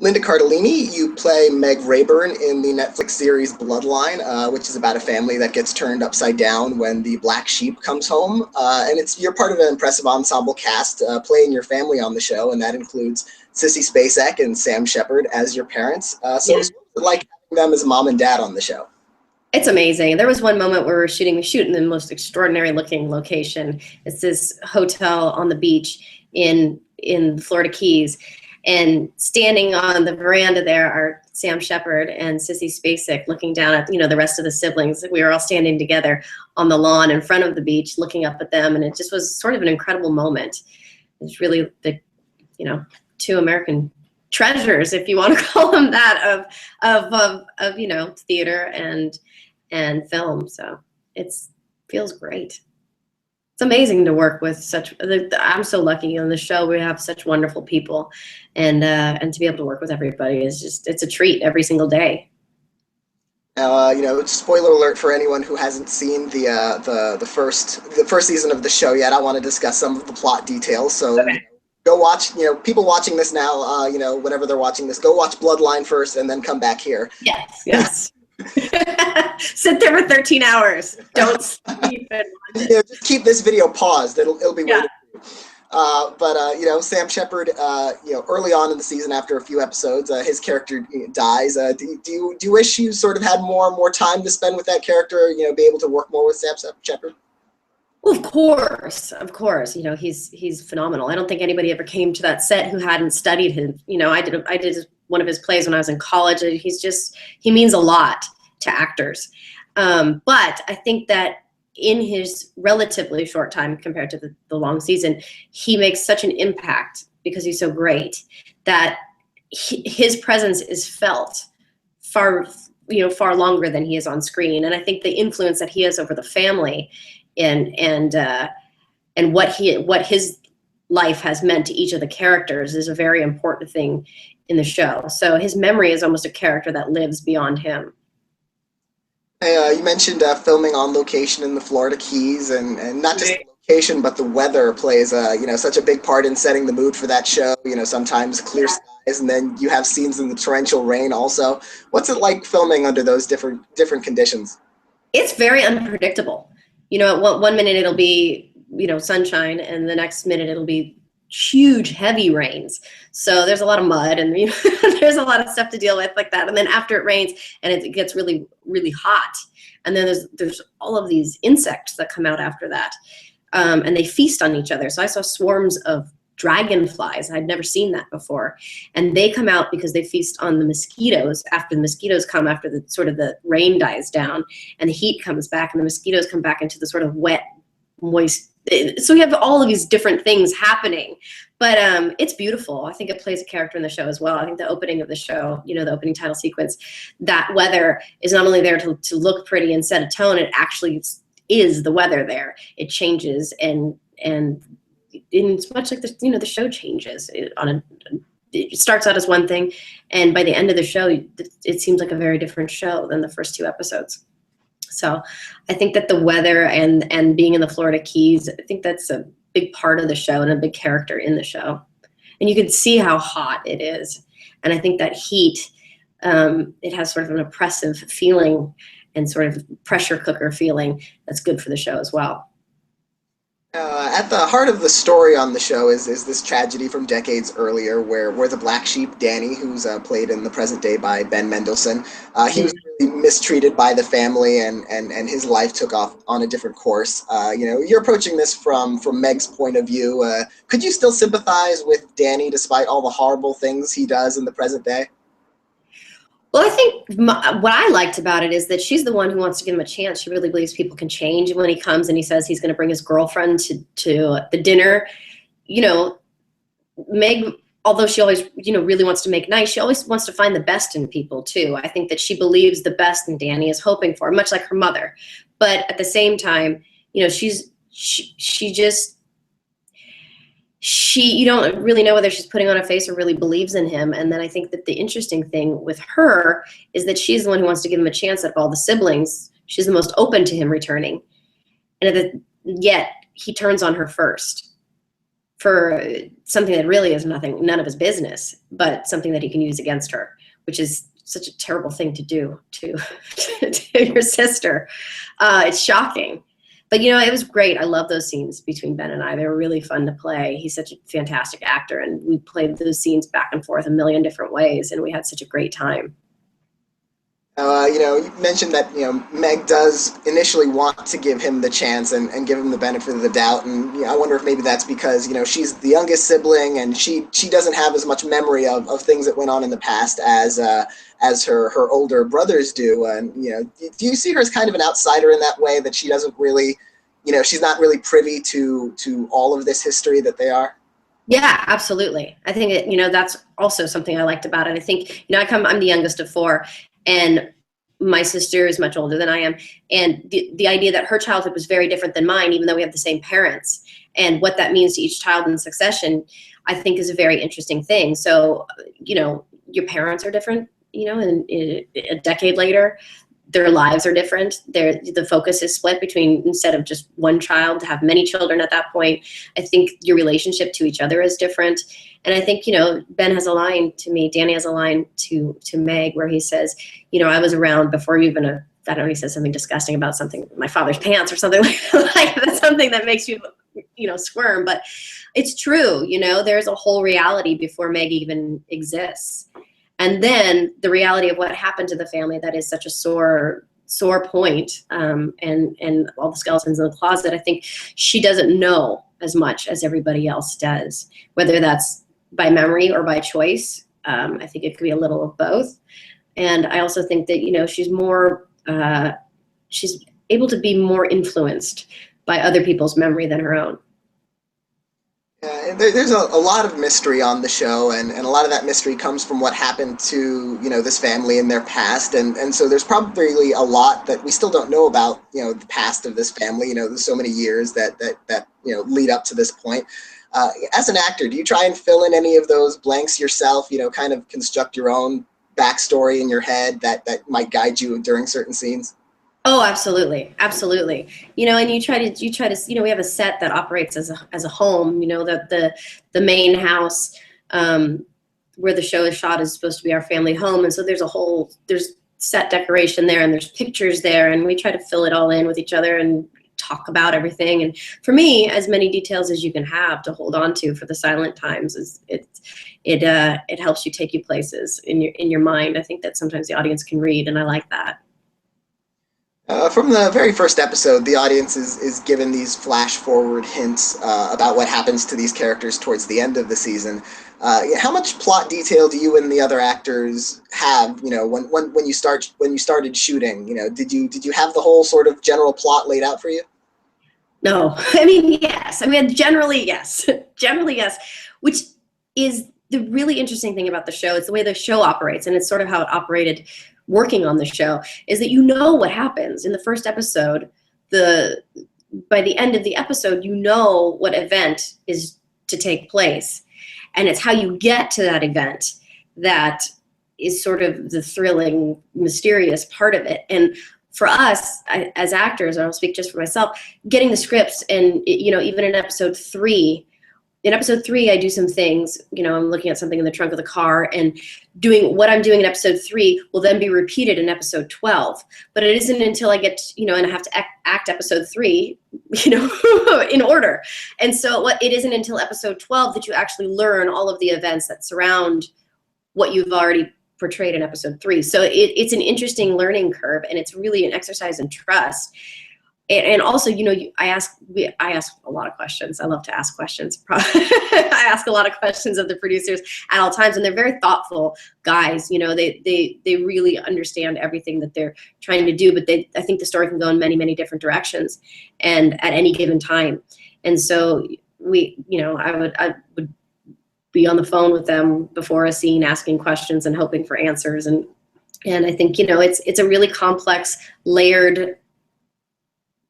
Linda Cardellini, you play Meg Rayburn in the Netflix series Bloodline, which is about a family that gets turned upside down when the black sheep comes home. And you're part of an impressive ensemble cast playing your family on the show, and that includes Sissy Spacek and Sam Shepard as your parents. So it's like having them as mom and dad on the show. It's amazing. There was one moment where we shoot in the most extraordinary looking location. It's this hotel on the beach in the Florida Keys. And standing on the veranda there are Sam Shepard and Sissy Spacek looking down at, the rest of the siblings. We were all standing together on the lawn in front of the beach looking up at them. And it just was sort of an incredible moment. It's really the, two American treasures, if you want to call them that, of theater and film. So it feels great. It's amazing to work with I'm so lucky on the show. We have such wonderful people, and to be able to work with everybody it's a treat every single day. Spoiler alert for anyone who hasn't seen the first season of the show yet. I want to discuss some of the plot details. So go watch. People watching this now, whenever they're watching this, go watch Bloodline first, and then come back here. Yes. Sit there for 13 hours. Don't sleep. Just keep this video paused. It'll be waiting for you. Sam Shepard, early on in the season, after a few episodes, his character dies. Do you wish you sort of had more time to spend with that character? Be able to work more with Sam Shepard? Well, of course. He's phenomenal. I don't think anybody ever came to that set who hadn't studied him. I did one of his plays when I was in college. He means a lot to actors. But I think that in his relatively short time compared to the long season, he makes such an impact because he's so great that his presence is felt far longer than he is on screen. And I think the influence that he has over the family and what his life has meant to each of the characters is a very important thing in the show. So his memory is almost a character that lives beyond him. You mentioned filming on location in the Florida Keys, and not just the location, but the weather plays such a big part in setting the mood for that show. Sometimes clear skies, and then you have scenes in the torrential rain also. What's it like filming under those different conditions? It's very unpredictable. One minute it'll be sunshine, and the next minute it'll be huge heavy rains. So there's a lot of mud, and there's a lot of stuff to deal with like that. And then after it rains and it gets really, really hot, and then there's all of these insects that come out after that, and they feast on each other. So I saw swarms of dragonflies. I'd never seen that before, and they come out because they feast on the mosquitoes. After the mosquitoes come, after the rain dies down and the heat comes back, and the mosquitoes come back into the sort of wet, moist. So we have all of these different things happening, but it's beautiful. I think it plays a character in the show as well. I think the opening of the show, the opening title sequence, that weather is not only there to look pretty and set a tone, it actually is the weather there. It changes, and it's much like the show changes. It starts out as one thing, and by the end of the show, it seems like a very different show than the first two episodes. So I think that the weather and being in the Florida Keys, I think that's a big part of the show and a big character in the show. And you can see how hot it is. And I think that heat, it has sort of an oppressive feeling and sort of pressure cooker feeling that's good for the show as well. At the heart of the story on the show is this tragedy from decades earlier where the black sheep, Danny, who's played in the present day by Ben Mendelsohn, he was really mistreated by the family, and his life took off on a different course. You're approaching this from Meg's point of view. Could you still sympathize with Danny despite all the horrible things he does in the present day? Well, I think what I liked about it is that she's the one who wants to give him a chance. She really believes people can change. And when he comes and he says he's going to bring his girlfriend to the dinner, Meg, although she always, really wants to make nice, she always wants to find the best in people too. I think that she believes the best in Danny is hoping for, much like her mother. But at the same time, you don't really know whether she's putting on a face or really believes in him. And then I think that the interesting thing with her is that she's the one who wants to give him a chance. Out of all the siblings, she's the most open to him returning. And yet he turns on her first for something that really is none of his business, but something that he can use against her, which is such a terrible thing to do to, to your sister. It's shocking. But, you know, it was great. I love those scenes between Ben and I. They were really fun to play. He's such a fantastic actor, and we played those scenes back and forth a million different ways, and we had such a great time. You know, you mentioned that, you know, Meg does initially want to give him the chance and give him the benefit of the doubt, and you know, I wonder if maybe that's because, you know, she's the youngest sibling and she doesn't have as much memory of things that went on in the past as her older brothers do, and you know, do you see her as kind of an outsider in that way, that she doesn't really, you know, she's not really privy to all of this history that they are? Yeah, absolutely. I think you know, that's also something I liked about it. I think, you know, I'm the youngest of four, and my sister is much older than I am. And the idea that her childhood was very different than mine, even though we have the same parents, and what that means to each child in succession, I think is a very interesting thing. So, you know, your parents are different, you know, and a decade later, their lives are different. The focus is split between, instead of just one child, to have many children at that point. I think your relationship to each other is different. And I think, you know, Ben has a line to me, Danny has a line to Meg, where he says, you know, I was around before you even, I don't know, he says something disgusting about something, my father's pants or something like that's something that makes you, you know, squirm. But it's true, you know, there's a whole reality before Meg even exists. And then the reality of what happened to the family, that is such a sore point, and all the skeletons in the closet. I think she doesn't know as much as everybody else does, whether that's by memory or by choice. I think it could be a little of both. And I also think that, you know, she's able to be more influenced by other people's memory than her own. There's a lot of mystery on the show, and a lot of that mystery comes from what happened to, you know, this family in their past, and so there's probably a lot that we still don't know about, you know, the past of this family. You know, there's so many years that you know, lead up to this point. As an actor, do you try and fill in any of those blanks yourself? You know, kind of construct your own backstory in your head that might guide you during certain scenes? Oh, absolutely, absolutely. You know, and you try to, you know, we have a set that operates as a home. You know, that the main house where the show is shot is supposed to be our family home, and so there's set decoration there, and there's pictures there, and we try to fill it all in with each other and talk about everything. And for me, as many details as you can have to hold on to for the silent times it helps you take you places in your mind. I think that sometimes the audience can read, and I like that. From the very first episode, the audience is given these flash forward hints about what happens to these characters towards the end of the season. How much plot detail do you and the other actors have? You know, when you started shooting, you know, did you have the whole sort of general plot laid out for you? No, I mean, yes. I mean, generally, yes. Generally, yes. Which is the really interesting thing about the show. It's the way the show operates, and it's sort of how it operated working on the show, is that you know what happens in the first episode. By the end of the episode, you know what event is to take place, and it's how you get to that event that is sort of the thrilling, mysterious part of it. And for us as actors, and I'll speak just for myself, getting the scripts, and you know, even in episode 3. In episode 3, I do some things, you know, I'm looking at something in the trunk of the car, and doing what I'm doing in episode 3 will then be repeated in episode 12. But it isn't until I get, you know, and I have to act episode 3, you know, in order. And so it isn't until episode 12 that you actually learn all of the events that surround what you've already portrayed in episode 3. So it's an interesting learning curve, and it's really an exercise in trust. And also, you know, I ask a lot of questions. I love to ask questions. I ask a lot of questions of the producers at all times, and they're very thoughtful guys. You know, they really understand everything that they're trying to do, but I think the story can go in many, many different directions, and at any given time. And so I would be on the phone with them before a scene, asking questions and hoping for answers. And I think, you know, it's a really complex, layered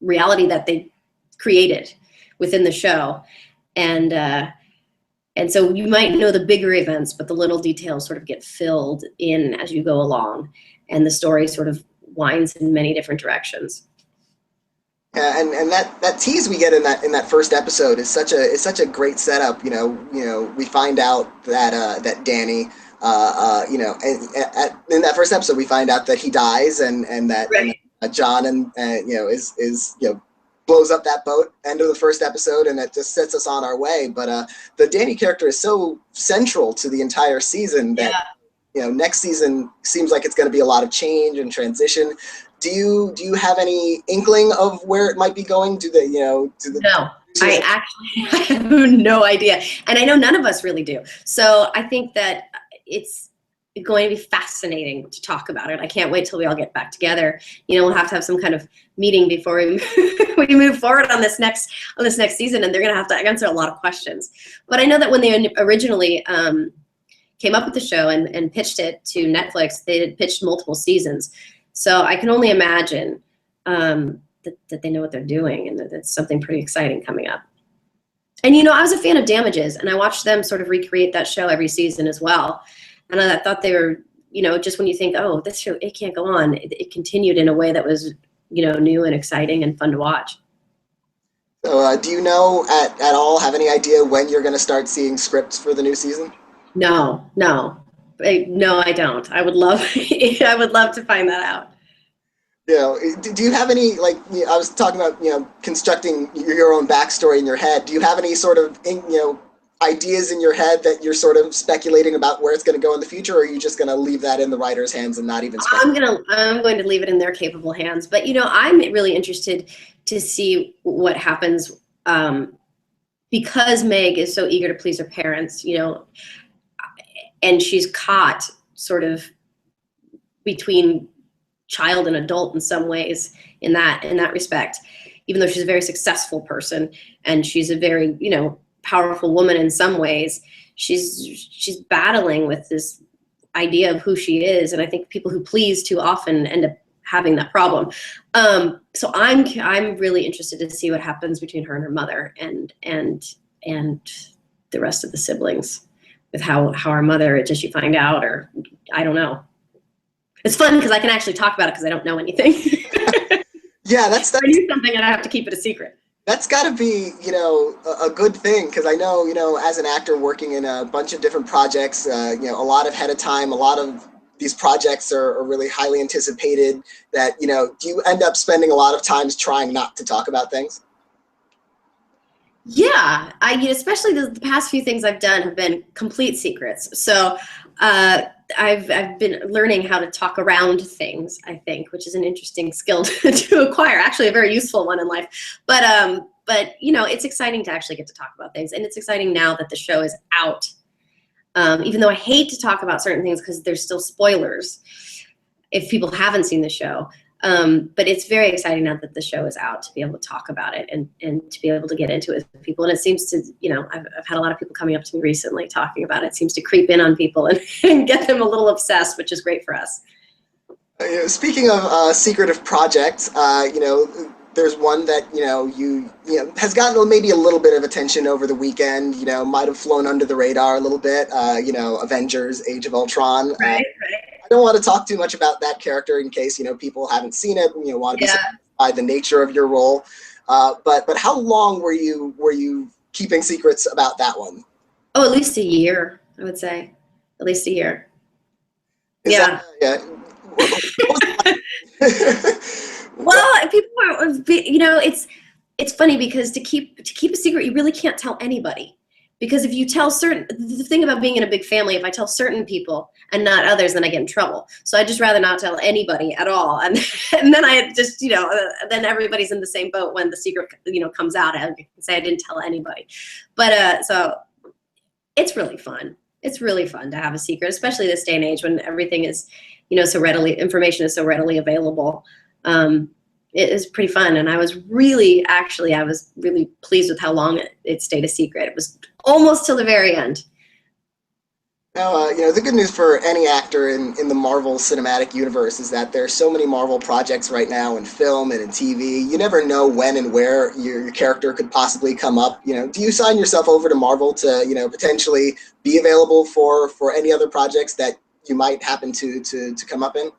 reality that they created within the show, and so you might know the bigger events, but the little details sort of get filled in as you go along, and the story sort of winds in many different directions. Yeah, and that tease we get in that first episode is such a great setup. We find out that that Danny, in that first episode we find out that he dies, and Right. John is blows up that boat. End of the first episode, and it just sets us on our way. But the Danny character is so central to the entire season that Yeah. next season seems like it's going to be a lot of change and transition. Do you have any inkling of where it might be going? Do they, do the No, I actually I have no idea. And I know none of us really do. So I think that it's going to be fascinating to talk about it. I can't wait till we all get back together. We'll have to have some kind of meeting before we move forward on this next season, and they're going to have to answer a lot of questions. But I know that when they originally came up with the show and pitched it to Netflix, they had pitched multiple seasons. So I can only imagine that they know what they're doing, and that it's something pretty exciting coming up. And I was a fan of Damages, and I watched them sort of recreate that show every season as well. And I thought they were, just when you think, oh, this show, it can't go on, it continued in a way that was, new and exciting and fun to watch. So, do you know at all have any idea when you're going to start seeing scripts for the new season? No, no, no, I don't. I would love, I would love to find that out. Do you have any, like, I was talking about, constructing your own backstory in your head. Do you have any sort of, ideas in your head that you're sort of speculating about where it's going to go in the future, or are you just going to leave that in the writer's hands and not even speculate? I'm going to leave it in their capable hands. But I'm really interested to see what happens, because Meg is so eager to please her parents, and she's caught sort of between child and adult in some ways in that respect, even though she's a very successful person and she's a very powerful woman in some ways. She's battling with this idea of who she is, and I think people who please too often end up having that problem. So I'm really interested to see what happens between her and her mother, and the rest of the siblings, with how our mother, does she find out, or I don't know. It's fun because I can actually talk about it because I don't know anything. Yeah, that's I knew something and I have to keep it a secret. that's got to be, a good thing, because I know, as an actor working in a bunch of different projects, a lot ahead of time, a lot of these projects are really highly anticipated. That, do you end up spending a lot of times trying not to talk about things? Yeah, especially the past few things I've done have been complete secrets. So I've been learning how to talk around things, I think, which is an interesting skill to acquire. Actually, a very useful one in life. But it's exciting to actually get to talk about things, and it's exciting now that the show is out. Even though I hate to talk about certain things because there's still spoilers if people haven't seen the show. But it's very exciting now that the show is out to be able to talk about it and to be able to get into it with people. And it seems to, I've had a lot of people coming up to me recently talking about it. It seems to creep in on people and get them a little obsessed, which is great for us. Speaking of secretive projects, there's one that has gotten maybe a little bit of attention over the weekend. Might have flown under the radar a little bit. Avengers: Age of Ultron. Right. I don't want to talk too much about that character in case people haven't seen it. Want to be surprised by the nature of your role. But how long were you keeping secrets about that one? Oh, at least a year, I would say. At least a year. Yeah. Well, people are, it's funny because to keep a secret, you really can't tell anybody. Because if you tell the thing about being in a big family, if I tell certain people and not others, then I get in trouble. So I'd just rather not tell anybody at all. And then I just, then everybody's in the same boat when the secret, comes out. I can say I didn't tell anybody. But so it's really fun. It's really fun to have a secret, especially this day and age when everything is, information is so readily available. It is pretty fun, and I was really pleased with how long it stayed a secret. It was almost till the very end. Now, the good news for any actor in the Marvel Cinematic Universe is that there are so many Marvel projects right now in film and in TV. You never know when and where your character could possibly come up. Do you sign yourself over to Marvel to, potentially be available for any other projects that you might happen to come up in?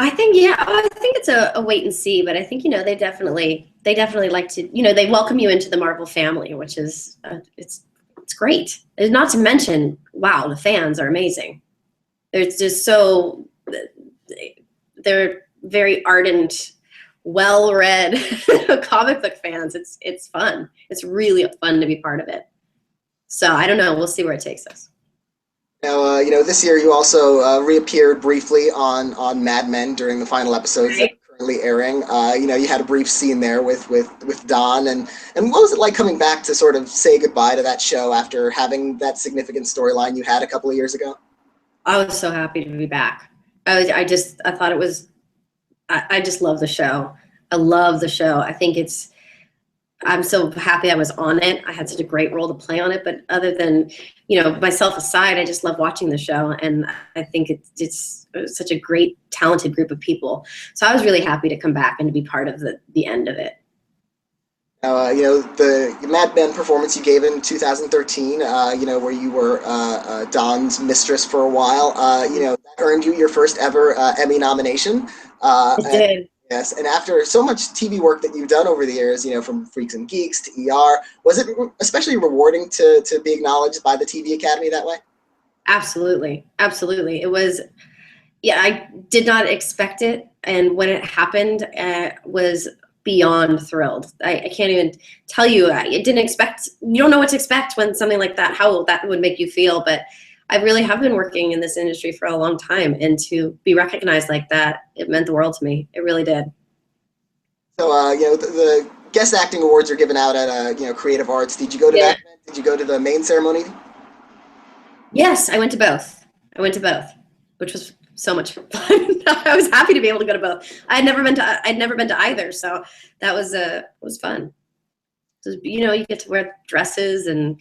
I think, yeah, I think it's a wait and see, but I think, they definitely like to, they welcome you into the Marvel family, which is, it's great. And not to mention, wow, the fans are amazing. It's just so, they're very ardent, well-read comic book fans. It's fun. It's really fun to be part of it. So I don't know. We'll see where it takes us. Now, this year you also reappeared briefly on Mad Men during the final episodes that Right. are currently airing. You had a brief scene there with Don, and what was it like coming back to sort of say goodbye to that show after having that significant storyline you had a couple of years ago? I was so happy to be back. I thought it was, I just love the show. I love the show. I'm so happy I was on it. I had such a great role to play on it. But other than, myself aside, I just love watching the show. And I think it's such a great, talented group of people. So I was really happy to come back and to be part of the end of it. Now, the Mad Men performance you gave in 2013, where you were Don's mistress for a while, that earned you your first ever Emmy nomination. It did. Yes, and after so much TV work that you've done over the years, from Freaks and Geeks to ER, was it especially rewarding to be acknowledged by the TV Academy that way? Absolutely. Absolutely. It was, yeah, I did not expect it. And when it happened, was beyond thrilled. I can't even tell you. I didn't expect, you don't know what to expect when something like that, how that would make you feel. But I really have been working in this industry for a long time. And to be recognized like that, it meant the world to me. It really did. So, the guest acting awards are given out at, Creative Arts. Did you go to Yeah. that event? Did you go to the main ceremony? Yes, I went to both. Which was so much fun. I was happy to be able to go to both. I'd never been to either, so that was fun. So, you get to wear dresses and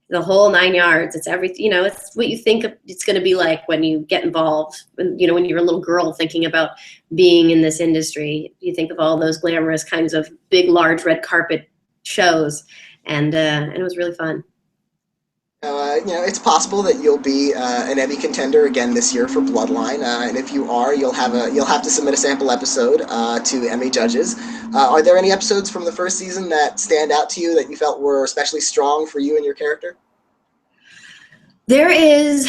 the whole 9 yards. It's everything, it's what you think it's going to be like when you get involved. When you're a little girl thinking about being in this industry, you think of all those glamorous kinds of big, large red carpet shows, and it was really fun. It's possible that you'll be an Emmy contender again this year for Bloodline, and if you are, you'll have to submit a sample episode to Emmy judges. Are there any episodes from the first season that stand out to you that you felt were especially strong for you and your character? There is,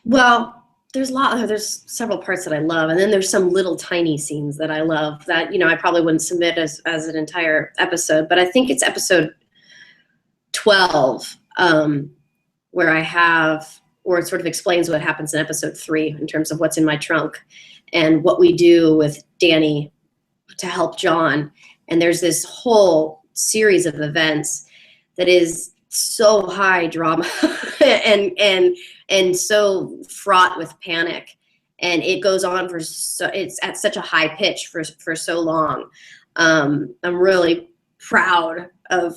well, there's several parts that I love, and then there's some little tiny scenes that I love that I probably wouldn't submit as an entire episode, but I think it's episode 12. Where it sort of explains what happens in episode 3 in terms of what's in my trunk and what we do with Danny to help John. And there's this whole series of events that is so high drama and so fraught with panic. And it goes on it's at such a high pitch for so long. I'm really proud of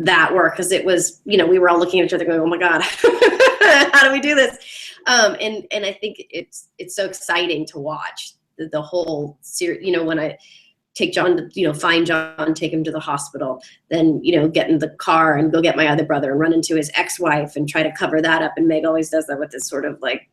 that work, because it was, we were all looking at each other going, oh my God, how do we do this? And I think it's so exciting to watch the whole series, when I take John to, find John, take him to the hospital, then, get in the car and go get my other brother and run into his ex-wife and try to cover that up. And Meg always does that with this sort of like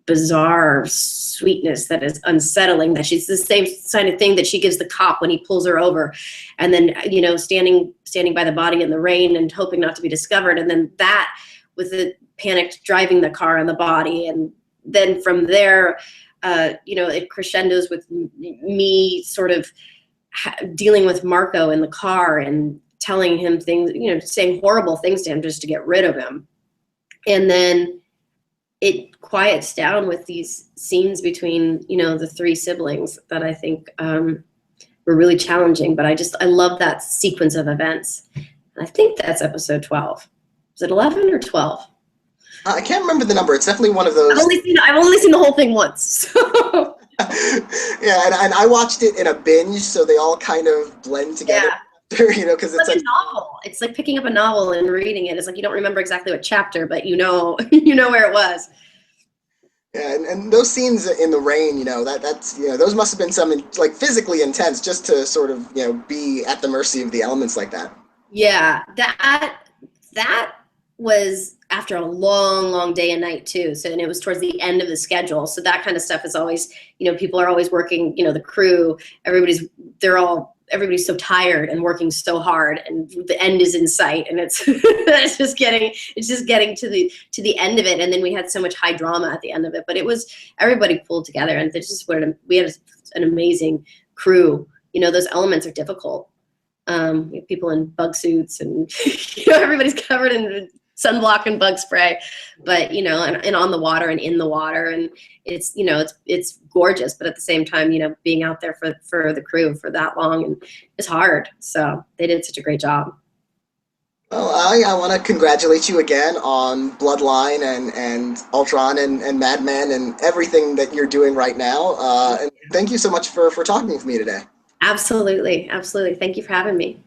bizarre sweetness that is unsettling, that she's the same kind of thing that she gives the cop when he pulls her over, and then standing by the body in the rain and hoping not to be discovered, and then that with the panicked driving the car and the body, and then from there it crescendos with me sort of dealing with Marco in the car and telling him things, saying horrible things to him just to get rid of him, and then it quiets down with these scenes between, the 3 siblings that I think were really challenging. But I love that sequence of events. And I think that's episode 12. Is it 11 or 12? I can't remember the number. It's definitely one of those. I've only seen the whole thing once. So. Yeah, and I watched it in a binge, so they all kind of blend together. Yeah. Because it's like a novel. It's like picking up a novel and reading it. It's like you don't remember exactly what chapter, but you know where it was. Yeah, and those scenes in the rain, that's those must have been some like physically intense, just to sort of be at the mercy of the elements like that. Yeah, that was after a long, long day and night too. So, and it was towards the end of the schedule. So that kind of stuff is always, you know, people are always working, you know, the crew, everybody's so tired and working so hard, and the end is in sight, and it's it's just getting to the end of it. And then we had so much high drama at the end of it, but it was, everybody pulled together, and we had an amazing crew. You know, those elements are difficult. We have people in bug suits, and you know, everybody's covered in sunblock and bug spray, but you know, and on the water and in the water, and it's, you know, it's gorgeous, but at the same time, you know, being out there for the crew for that long and it's hard. So they did such a great job. Well, I want to congratulate you again on Bloodline and Ultron and Mad Men and everything that you're doing right now. And thank you so much for talking with me today. Absolutely, absolutely. Thank you for having me.